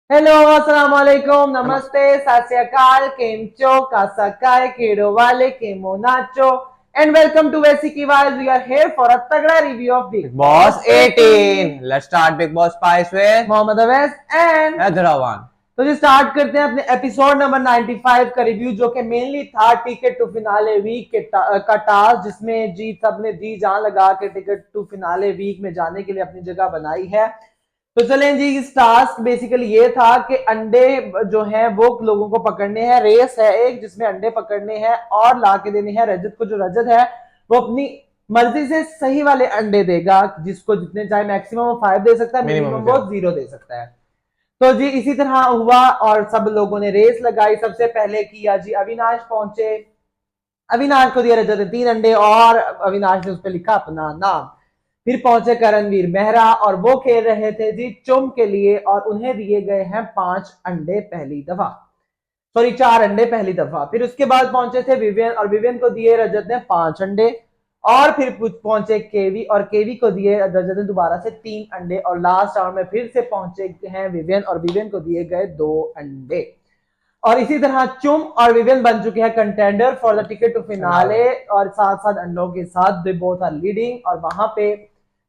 Hello अस्सलाम वालेकुम नमस्ते सत श्री अकाल केमचो कासाकाय केडो वाले केमो नाचो एंड वेलकम टू वैसी की वाइज we are here for a तगड़ा review of Bigg Boss 18। Let's start Bigg Boss 5 with Mohammad Awais and Hyderabad. तो जी स्टार्ट करते हैं अपने एपिसोड नंबर 95 का रिव्यू जो कि मेनली था टिकट टू फिनाले वीक का टास्क जिसमें जी सबने जी जान लगा के टिकट टू फिनाले वीक में जाने के लिए अपनी जगह बनाई है। तो चलें जी इस टास्क बेसिकली ये था कि अंडे जो हैं वो लोगों को पकड़ने हैं। रेस है एक जिसमें अंडे पकड़ने हैं और ला के देने हैं रजत को। जो रजत है वो अपनी मर्जी से सही वाले अंडे देगा, जिसको जितने चाहे मैक्सिमम वो 5 दे सकता है, मिनिमम वो 0 दे सकता है। तो जी इसी तरह हुआ और सब लोगों ने रेस लगाई। सबसे पहले किया जी अविनाश पहुंचे। अविनाश को दिया रजत ने 3 अंडे और अविनाश ने उस पर लिखा अपना नाम। फिर पहुंचे करणवीर मेहरा और वो खेल रहे थे जी चुम के लिए और उन्हें दिए गए हैं 5 अंडे पहली दफा, सॉरी 4 अंडे पहली दफा। फिर उसके बाद पहुंचे थे विवियन और विवियन को दिए रजत ने 5 अंडे। और फिर पहुंचे केवी और केवी को दिए रजत ने दोबारा से 3 अंडे और लास्ट राउंड में फिर से पहुंचे हैं विवियन और विवियन को दिए गए 2 अंडे। और इसी तरह चुम और विवियन बन चुके हैं contender for the ticket to finale और साथ साथ अंडों के साथ दे बोथ आर लीडिंग। और वहां पे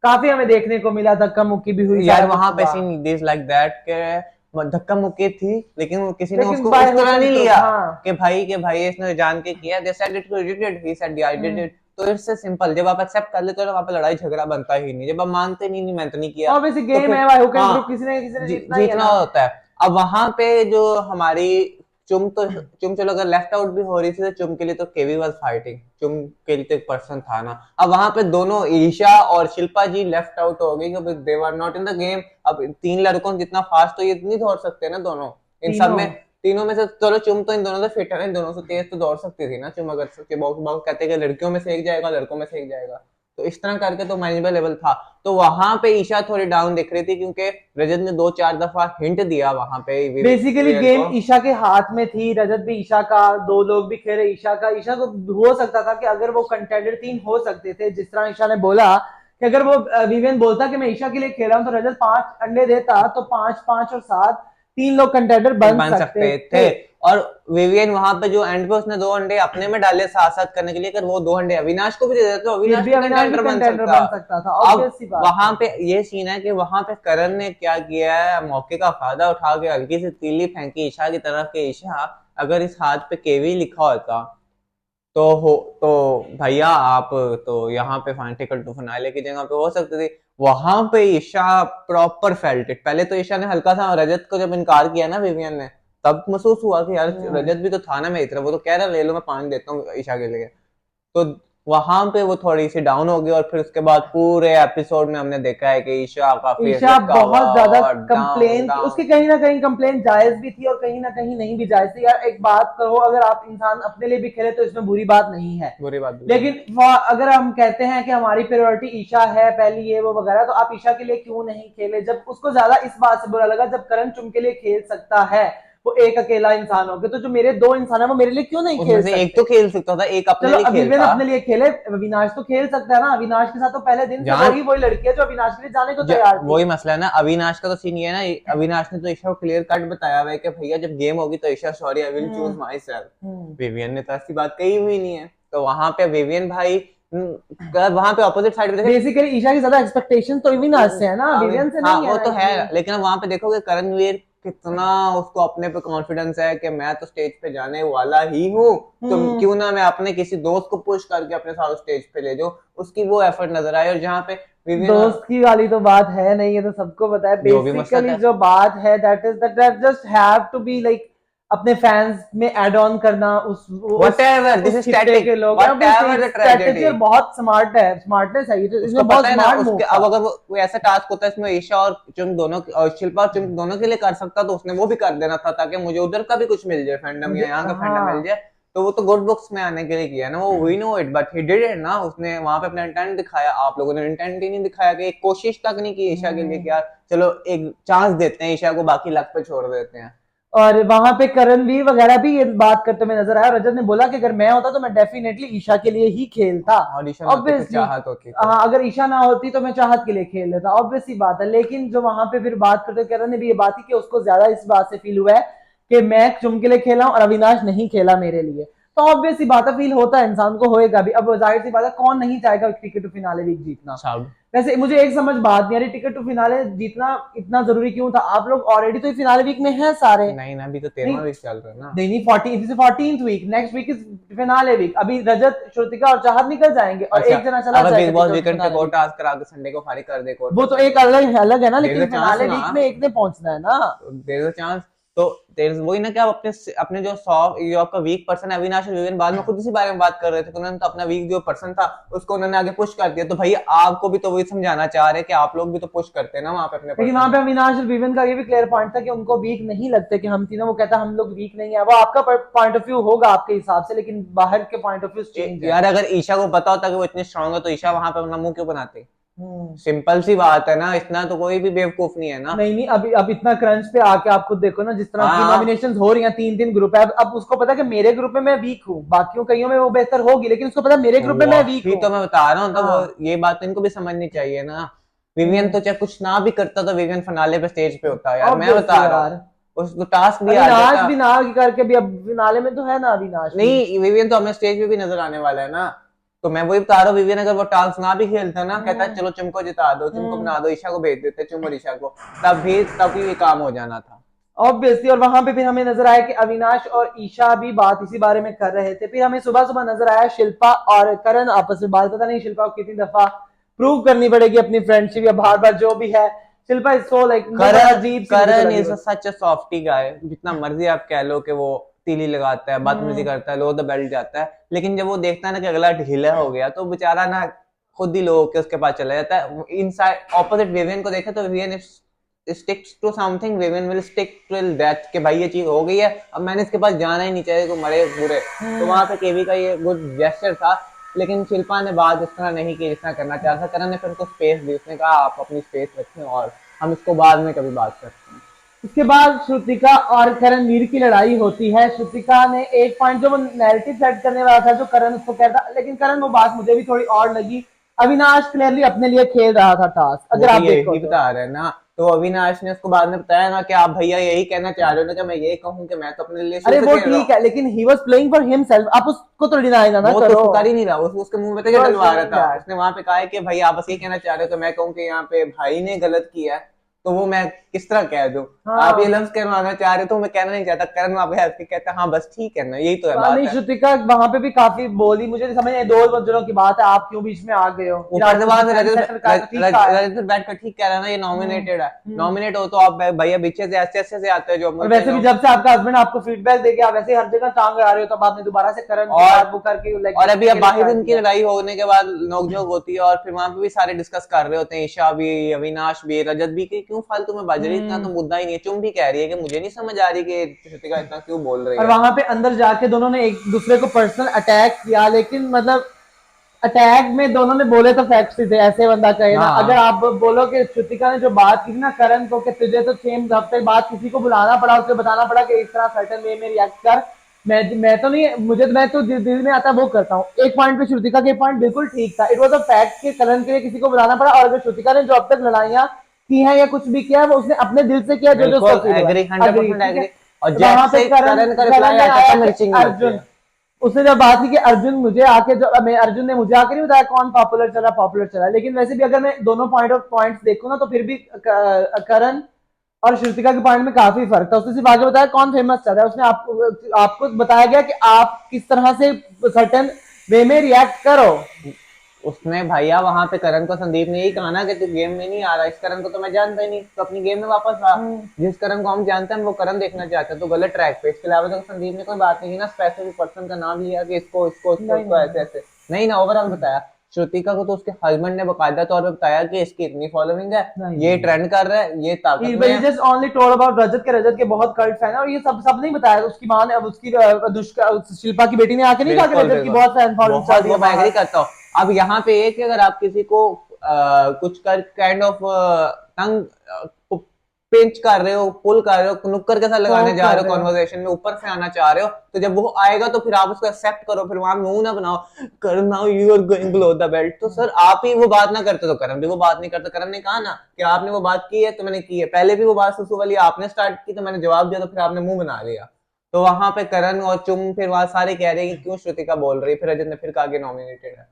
काफी हमें देखने को मिला, धक्का मुक्की भी हुई यार वहां पे सीन दिस लाइक दैट के धक्का मुक्की थी, लेकिन वो किसी ने लेकिन उसको बाय उस तरह हुक्म नहीं तो लिया हाँ कि भाई इसने जान के किया। They said it did it, he said I did it. तो इट्स सिंपल। जब आप एक्सेप्ट कर लेते हो तो वहां पे लड़ाई झगड़ा बनता ही नहीं। जब आप मानते नहीं मैं तो नहीं किया ऑब्वियसली तो गेम फिर है बाय हुक्म हाँ ग्रुप, किसी ने जीतना ही है जीतना ना। होता है। अब वहां पे जो हमारी चुम चलो अगर लेफ्ट आउट भी हो रही थी तो चुम के लिए तो केवी वाज फाइटिंग। चुम के लिए तो एक पर्सन था ना। अब वहां पे दोनों ईशा और शिल्पा जी लेफ्ट आउट हो गई क्योंकि they were not in the game. अब 3 लड़कों जितना फास्ट तो ये नहीं दौड़ सकते ना दोनों। इन सब तीनों में तीनों में से चलो चुम तो इन दोनों से फिट है, इन दोनों से तेज तो दौड़ सकती थी ना चुम। अगर बॉक्स बॉक्स कहते हैं कि लड़कियों में से एक जाएगा लड़कों में से एक जाएगा, तो इस तरह करके तो मैनेजेबल लेवल था। तो वहां पे ईशा थोड़ी डाउन दिख रही थी क्योंकि रजत ने 2-4 दफा हिंट दिया वहां पे बेसिकली विवियन गेम को। ईशा के हाथ में थी। रजत भी ईशा का, दो लोग भी खेले ईशा का। ईशा को हो सकता था कि अगर वो कंटेंडर 3 हो सकते थे, जिस तरह ईशा ने बोला कि अगर वो विवियन बोलता कि मैं ईशा के लिए खेल रहा हूं तो रजत 5 अंडे देता तो 5 5 और 7 3 लोग कंटेंडर बन बन सकते सकते थे। थे। और विवियन वहां पे जो एंड पे उसने 2 अंडे अपने में डाले साथ साथ करने के लिए, अगर वो 2 अंडे अविनाश को भी दे देते तो फिर अविनाश भी भी अविनाश भी कंटेंडर बन कंटेंडर सकता। बन सकता था, अब ऑब्वियस सी बात वहां है। पे ये सीन है कि वहां पे करण ने क्या किया है, मौके का फायदा उठा के हल्की सी तीली फेंकी ईशा की तरफ के ईशा अगर इस हाथ पे केवी लिखा होता तो हो तो भैया आप तो यहाँ पे टिकट टू फिनाले की जगह पे हो सकते थे। वहां पे ईशा प्रॉपर फेल्ट इट। पहले तो ईशा ने हल्का सा रजत को जब इनकार किया ना विवियन ने, तब महसूस हुआ कि यार रजत भी तो था ना मेरी तरफ। वो तो कह रहा ले लो मैं 5 देता हूँ ईशा के लिए। तो वहां पे वो थोड़ी सी डाउन हो गई और फिर उसके बाद पूरे एपिसोड में हमने देखा है कि ईशा का फेस ईशा लटका हुआ बहुत ज्यादा और डाउन कंप्लेन की, उसकी डाउन। कहीं ना कहीं कंप्लेन जायज भी थी और कहीं ना कहीं नहीं भी जायज थी। यार एक बात कहो, अगर आप इंसान अपने लिए भी खेले तो इसमें बुरी बात नहीं है, बुरी बात बिल्कुल। लेकिन अगर हम कहते हैं कि हमारी प्रायोरिटी ईशा है पहली ये वो वगैरह, तो आप ईशा के लिए क्यों नहीं खेले? जब उसको ज्यादा इस बात से बुरा लगा जब करण चुम के लिए खेल सकता है वो एक अकेला इंसान हो गया, तो जो मेरे 2 इंसान है वो मेरे लिए क्यों नहीं उसमें खेल से एक सकते? तो खेल सकता था, एक अपने चलो लिए विवेन खेलता। अपने लिए खेले, अविनाश तो खेल सकता है ना। अविनाश के साथ तो पहले दिन से जहां वही लड़की है जो अविनाश के लिए जाने को तैयार थी। वही मसला है ना। अविनाश का तो सीन ये है ना, अविनाश ने तो ईशा को क्लियर कट बताया हुआ है कि भैया जब गेम होगी तो Eisha sorry I will choose my self. Vivian ने तो ऐसी बात कही हुई नहीं है। तो वहां पे विवियन भाई वहां पे ऑपोजिट साइड पे बेसिकली ईशा की ज्यादा एक्सपेक्टेशन तो अविनाश से है ना, विवियन से हाँ नहीं है वो ना तो है, इतनी। लेकिन वहां पे देखोगे करणवीर कितना उसको अपने पे कॉन्फिडेंस है कि मैं तो स्टेज पे जाने वाला ही हूँ। तो क्यों ना मैं अपने किसी दोस्त को पुश करके अपने साथ स्टेज पे ले जाऊं। उसकी वो एफर्ट नजर आए। और जहाँ पे विवियन दोस्त की वाली तो बात है नहीं, ये तो सबको पता है। जो भी मसला बेसिकली था जो बात है that is that just have to be like अपने फैंस में ऐड ऑन करना whatever this उस is खित्ते static के लोग। whatever the स्ट्रेटेजी और tragedy। बहुत स्मार्ट है, स्मार्टनेस है, ये उसको इसमें बहुत पता है ना स्मार्ट मूव उसके। था। अब अगर कोई ऐसा टास्क होता है इसमें ईशा और चुंग दोनों और शिल्पा और चुंग दोनों के लिए कर सकता तो उसने वो भी कर देना था ताकि मुझे उधर का भी कुछ मिल जाए फैंडम या यहाँ का फैंडम मिल हाँ जाए। तो वो तो गुड बुक्स में आने के लिए किया ना, वो we know it but he did it ना। उसने वहां पे अपना इंटेंट दिखाया। आप लोगों ने इंटेंट ही नहीं दिखाया कि एक कोशिश तक नहीं की ईशा के लिए कि यार चलो एक चांस देते हैं ईशा को, बाकी लक पे छोड़ देते हैं। और वहां पे करणवीर वगैरह भी ये बात करते हुए नजर आया। रजत ने बोला कि अगर मैं होता तो मैं डेफिनेटली ईशा के लिए ही खेलता। और ईशा में होती तो ऑब्वियसली चाहत होती तो हाँ, अगर ईशा ना होती तो मैं चाहत के लिए खेल लेता, ऑब्वियसली बात है। लेकिन जो वहां पे फिर बात करते हुए करण ने भी ये बात की कि उसको ज्यादा इस बात से फील हुआ है कि मैं चुम के लिए खेला हूं और अविनाश नहीं खेला मेरे लिए। तो ऑब्वियसली बात है, फील होता है इंसान को, होएगा भी। अब जाहिर सी बात है, कौन नहीं चाहेगा टिकट टू फिनाले वीक जीतना। सब। वैसे मुझे एक समझ बात नहीं आ रही, टिकट टू फिनाले जीतना इतना जरूरी क्यों था? आप लोग ऑलरेडी तो फिनाले वीक में हैं सारे। नहीं ना, अभी तो नहीं 13वां वीक चल रहा है ना। नहीं नहीं, 14th week, next week is finale week. अभी रजत, श्रुतिका और चाहत निकल जाएंगे और अच्छा, एक जना चला अगर बिग जाएगा बॉस टिकट वीकेंड पे फिनाले कोई वीक। टास्क करा के संडे को फारिग कर दे कोई वो तो एक अलग अलग है ना, देयर लेकिन इज अ चांस फिनाले ना, वीक में एक ने पहुंचना है ना। There is a chance. तो देयर इज वही ना कि आप अपने अपने जो सॉफ्ट ये आपका वीक पर्सन अविनाश और विवेन बाद में खुद इसी बारे में बात कर रहे थे कि उन्होंने तो अपना वीक जो पर्सन था उसको उन्होंने आगे पुश कर दिया। तो भाई आपको भी तो वही समझाना चाह रहे हैं कि आप लोग भी तो पुश करते हैं ना वहां पे अपने लेकिन वहां पर्सन। पे अविनाश और विवेन का ये भी क्लियर पॉइंट था कि उनको वीक नहीं लगते कि हम तीनों। वो कहता हम लोग वीक नहीं है, वो आपका पॉइंट ऑफ व्यू होगा आपके हिसाब से, लेकिन बाहर के पॉइंट ऑफ व्यू चेंज है। यार अगर ईशा को पता होता कि वो इतनी स्ट्रांग है तो ईशा वहां पे अपना मुंह क्यों बनाते? हम्म। सिंपल सी बात है ना, इतना तो कोई भी बेवकूफ नहीं है ना। नहीं नहीं, अभी अब इतना क्रंच पे आके आप खुद देखो ना, जिस तरह की हाँ नॉमिनेशंस हो रही हैं, 3 3 ग्रुप है। अब उसको पता है कि मेरे ग्रुप में मैं वीक हूँ, बाकियों कईयों में वो बेहतर होगी, लेकिन उसको पता है मेरे ग्रुप में मैं वीक वही हूँ। तो मैं बता रहा हूँ। तो हाँ। वो ये बात तो इनको भी समझनी चाहिए ना। विवियन तो चाहे कुछ ना भी करता तो विवियन फिनाले पे स्टेज पे होता यार, मैं ऑब्वियसली बता रहा यार। हूँ। उसको टास्क भी आ अविनाश जाता। भी ना करके भी अब फिनाले में तो है ना अविनाश भी। नहीं, विवियन तो हमें स्टेज पे भी नजर आने वाला है ना। तो मैं वही बता रहा हूँ, विवियन अगर वो टास्क ना भी खेलता ना, कहता है चलो चुम को जिता दो, चुम को बना दो, ईशा को भेज देते चुम और ईशा को, तब भी ये काम हो जाना था। ऑब्वियसली। और वहां पे फिर हमें नजर आया कि अविनाश और ईशा भी बात इसी बारे में कर रहे थे। फिर हमें सुबह सुबह नजर आया शिल्पा और करण आपस में बात। पता नहीं शिल्पा को कितनी दफा प्रूव करनी पड़ेगी अपनी फ्रेंडशिप, या बार बार जो भी है। शिल्पा इज सो लाइक करण अजीब सी मुझे करण लगी इज वो। सच अ सॉफ्टी गाय। जितना मर्जी आप कह लो कि वो तीली लगाता है, बदतमीजी करता है, लो द बेल्ट जाता है, लेकिन जब वो देखता है ना कि अगला ढीला हो गया तो बेचारा ना खुद ही लोग के उसके पास चला जाता है। इनसाइड ऑपोजिट विवियन को देखे तो Vivian sticks to something, Vivian will stick till death कि भाई ये चीज हो गई है, अब मैंने इसके पास जाना ही नहीं चाहिए, तो मरे बुरे। तो वहां पे केवी का ये गुड जेस्चर था। लेकिन शिल्पा ने बात इस तरह नहीं की जितना करना चाहता था। करण ने फिर उनको स्पेस दी, उसने कहा आप अपनी स्पेस रखें और हम इसको बाद में कभी बात करते हैं। उसके बाद श्रुतिका और करणवीर की लड़ाई होती है। श्रुतिका ने एक पॉइंट जो वो नैरेटिव सेट करने वाला था, जो करण उसको कहता, लेकिन करण वो बात मुझे भी थोड़ी और लगी। अविनाश क्लियरली अपने लिए खेल रहा था टास्क, वो अगर तो आप देखो यही तो। बता रहे हैं ना। तो अविनाश ने उसको बाद में बताया ना कि आप भैया यही कहना चाह रहे हो ना कि मैं ये कहूँ कि मैं तो अपने लिए शुरू अरे से वो खेल रहा ठीक हूँ। है, लेकिन he was playing for himself, आप उसको तो डिनाई ना वो तो करो। उसको कर ही नहीं रहा, उसके मुंह में तो He क्या was डलवा रहा doing था। that. उसने वहां पे कहा है कि भाई आप बस ये कहना चाह रहे हो कि मैं कहूँ कि यहाँ पे भाई ने गलत किया है, तो वो मैं किस तरह कह दूं। हाँ। आप ये लफ्ज कहवाना चाह रहे हो तो मैं कहना नहीं चाहता। करण वहां पे हंस के कहता हाँ बस ठीक है ना, यही तो है बात नहीं, है। श्रुतिका वहां पे भी काफी बोली, मुझे नहीं समझ आई, दो दिनों की बात है, आप क्यों बीच में आ गए हो? ऊपर से बाद में सेटल का तो ठीक कहा है। रजत बैठ कर ठीक कह रहा है ना, ये नॉमिनेटेड है। हम्म। नॉमिनेट हो तो आप भैया पीछे से ऐसे ऐसे से आते हो जो और मुझे वैसे भी जब से आपका हस्बैंड आपको फीडबैक देके आप वैसे हर जगह टांग अड़ा रहे हो, तब आपने दोबारा से करण के साथ वो करके और अभी अब बाहिर start इनकी किया। लड़ाई होने के बाद नोकझोंक होती है और फिर वहां पे भी सारे डिस्कस कर रहे होते हैं, ईशा भी, अविनाश भी, रजत भी, कि क्यों फालतू में बज रही, इतना तो मुद्दा ही नहीं है। चुम भी कह रही है कि मुझे नहीं समझ आ रही कि श्रुतिका इतना क्यों बोल रही और है। वहां पे अंदर जाके दोनों ने एक दूसरे को पर्सनल अटैक किया, लेकिन मतलब अटैक में दोनों ने बोले तो फैक्ट्स ही थे, ऐसे बंदा कहे ना। हाँ अगर आप बोलो कि श्रुतिका ने जो बात की ना करण को, कि तुझे तो 6 हफ्ते बाद किसी को बुलाना पड़ा, उसे बताना पड़ा कि इस तरह सर्टन वे में रिएक्ट कर, मैं तो नहीं, मुझे मैं तो दिल में आता वो करता हूँ। एक पॉइंट पे श्रुतिका के पॉइंट बिल्कुल ठीक था, इट वॉज अ फैक्ट कि करण के लिए किसी को बुलाना पड़ा। और अगर श्रुतिका ने जो अब तक लड़ाइयाँ की है या कुछ भी किया है, वो उसने अपने दिल से किया, जो जो उसको बिल्कुल फील हुआ। एग्री, अग्री, 100% ठीक है। एग्री। और तो वहां जैसे पे ही करण का रिप्लाई ने आता आया था कि मिर्चिंग लगती अर्जुन, है। उसने जब बात की कि अर्जुन मुझे आके, जो अर्जुन ने मुझे आके नहीं बताया कौन पॉपुलर चला। लेकिन वैसे भी अगर मैं दोनों पॉइंट्स देखूं ना, तो फिर भी करण और श्रुतिका के पॉइंट में काफी फर्क था। उसने सिर्फ आगे बताया कौन फेमस चल रहा है, उसने आपको बताया गया कि आप किस तरह से सर्टेन वे में रिएक्ट करो। उसने भैया वहां पे करण को संदीप ने यही कहा ना कि तू गेम में नहीं आ रहा, इस करण को तो मैं जानता ही नहीं, तो अपनी गेम में वापस आ। जिस करण को हम जानते हैं वो करण देखना चाहते हैं, तो गलत ट्रैक पे। इसके अलावा तो संदीप ने कोई बात नहीं की ना, स्पेसिफिक पर्सन का नाम लिया कि इसको इसको इसको नहीं इसको ऐसे ऐसे नहीं ना, ओवरऑल बताया। श्रुतिका को तो उसके हस्बैंड ने बकायदा तौर पर बताया कि इसकी इतनी फॉलोइंग है, ये ट्रेंड कर रहा है, ये ताकत में है। जस्ट ओनली टोल्ड अबाउट रजत के बहुत कल्ट फैन है, और ये सब नहीं बताया। उसकी मां ने, अब उसकी शिल्पा की बेटी ने आके नहीं कहा कि बिल्कुल रजत की बिल्कुल, बहुत फैन फॉलोइंग चल बहुत रही वो है मैं एग्री बाहर। करता हूँ। अब यहाँ पे एक कि अगर आप किसी को कुछ कर काइंड ऑफ तंग पिंच कर रहे हो, पुल कर रहे हो, नुक्कर के साथ लगाने जा रहे हो, कॉन्वर्सेशन में ऊपर से आना चाह रहे हो, तो जब वो आएगा तो फिर आप उसको एक्सेप्ट करो, फिर वहां मुंह ना बनाओ कर now you are going below the belt. तो सर आप ही वो बात ना करते तो करम भी वो बात नहीं करता। करम ने कहा ना कि आपने वो बात की है तो मैंने की है, पहले भी वो बात सुसु वाली आपने स्टार्ट की तो मैंने जवाब दिया, तो फिर आपने मुंह बना लिया। तो वहां पे करण और चुम फिर वहां सारे कह रहे हैं कि क्यों श्रुतिका बोल रही है, फिर अजय ने फिर कहा कि नॉमिनेटेड है।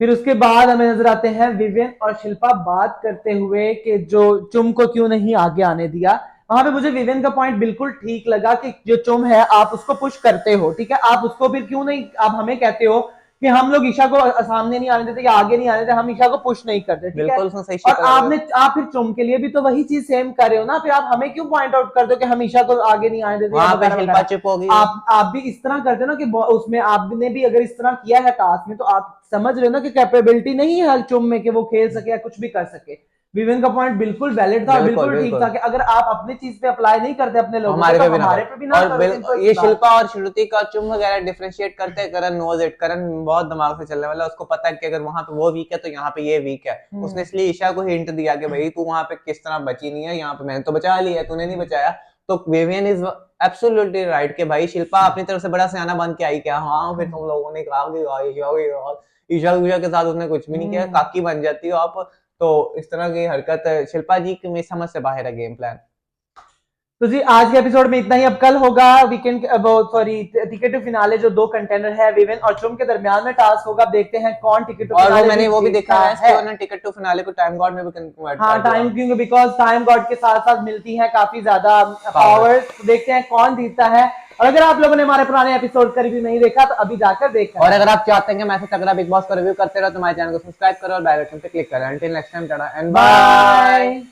फिर उसके बाद हमें नजर आते हैं विवियन और शिल्पा बात करते हुए कि जो चुम को क्यों नहीं आगे आने दिया। वहां पे मुझे विवियन का पॉइंट बिल्कुल ठीक लगा कि जो चुम है आप उसको पुश करते हो, ठीक है, आप उसको फिर क्यों नहीं, आप हमें कहते हो कि हम लोग ईशा को सामने नहीं आने देते या आगे नहीं आने देते, हम ईशा को पुश नहीं करते, ठीक है। बिल्कुल सही और कर रहे हो। आपने आप फिर चुम के लिए भी तो वही चीज सेम कर रहे हो ना, फिर आप हमें क्यों पॉइंट आउट कर दो कि हम ईशा को आगे नहीं आने देते या वहां पे वगैरह शिल्पा वगैरह। चुप होगी। आप भी इस तरह करते हो ना कि उसमें आपने भी अगर इस तरह किया है टास्क में, तो आप समझ रहे हो ना कि कैपेबिलिटी नहीं है हर चुम में कि वो खेल सके या कुछ भी कर सके। विवेन का पॉइंट बिल्कुल वैलिड था और बिल्कुल बिल्कुल ठीक बिल्कुल था कि अगर आप अपनी चीज पे अप्लाई नहीं करते अपने लोगों हमारे पे, पे तो भी ना हमारे पे भी ना और करो, सिंपल सी ये बात। शिल्पा और श्रुति का चुम वगैरह डिफरेंशिएट करते हैं, करण नोज इट। करण बहुत दिमाग से चलने वाला है, उसको पता है कि अगर वहां पे वो वीक है तो यहाँ पे ये वीक है। उसने इसलिए ईशा को हिंट दिया कि भाई तू वहां पे किस तरह बची नहीं है, यहाँ पे मैंने तो बचा लिया, तूने नहीं बचाया। तो विवियन इज एब्सोल्युटली राइट कि भाई शिल्पा अपनी तरफ से बड़ा सियाना बन के आई क्या। हाँ फिर तुम लोगों ने कहा कि ईशा ईशा के साथ उसने कुछ भी नहीं किया, काकी बन जाती हो आप। तो इस तरह की हरकत शिल्पा जी की समझ से बाहर है गेम प्लान। तो जी आज के एपिसोड में इतना ही। अब कल होगा वीकेंड, वो सॉरी टिकट टू फिनाले, जो दो कंटेनर है विवेन और चुम के दरमियान में टास्क होगा। देखते हैं कौन टिकट टू और फिनाले वो मैंने वो भी देखा है। टिकट टू फिनाले को टाइम गॉड में भी कन्वर्ट हाँ कर दिया। टाइम, क्योंकि बिकॉज टाइम गॉड के साथ साथ मिलती है काफी ज्यादा Power। पावर्स। देखते हैं कौन जीतता है। और अगर आप लोगों ने हमारे पुराने एपिसोड का रिव्यू नहीं देखा तो अभी जाकर देखा। और अगर आप चाहते हैं कि मैं ऐसे तगड़ा बिग बॉस का रिव्यू करते रहो तो हमारे चैनल को सब्सक्राइब करो और बेल आइकन पे क्लिक करें। Until next time, tata and bye. Bye.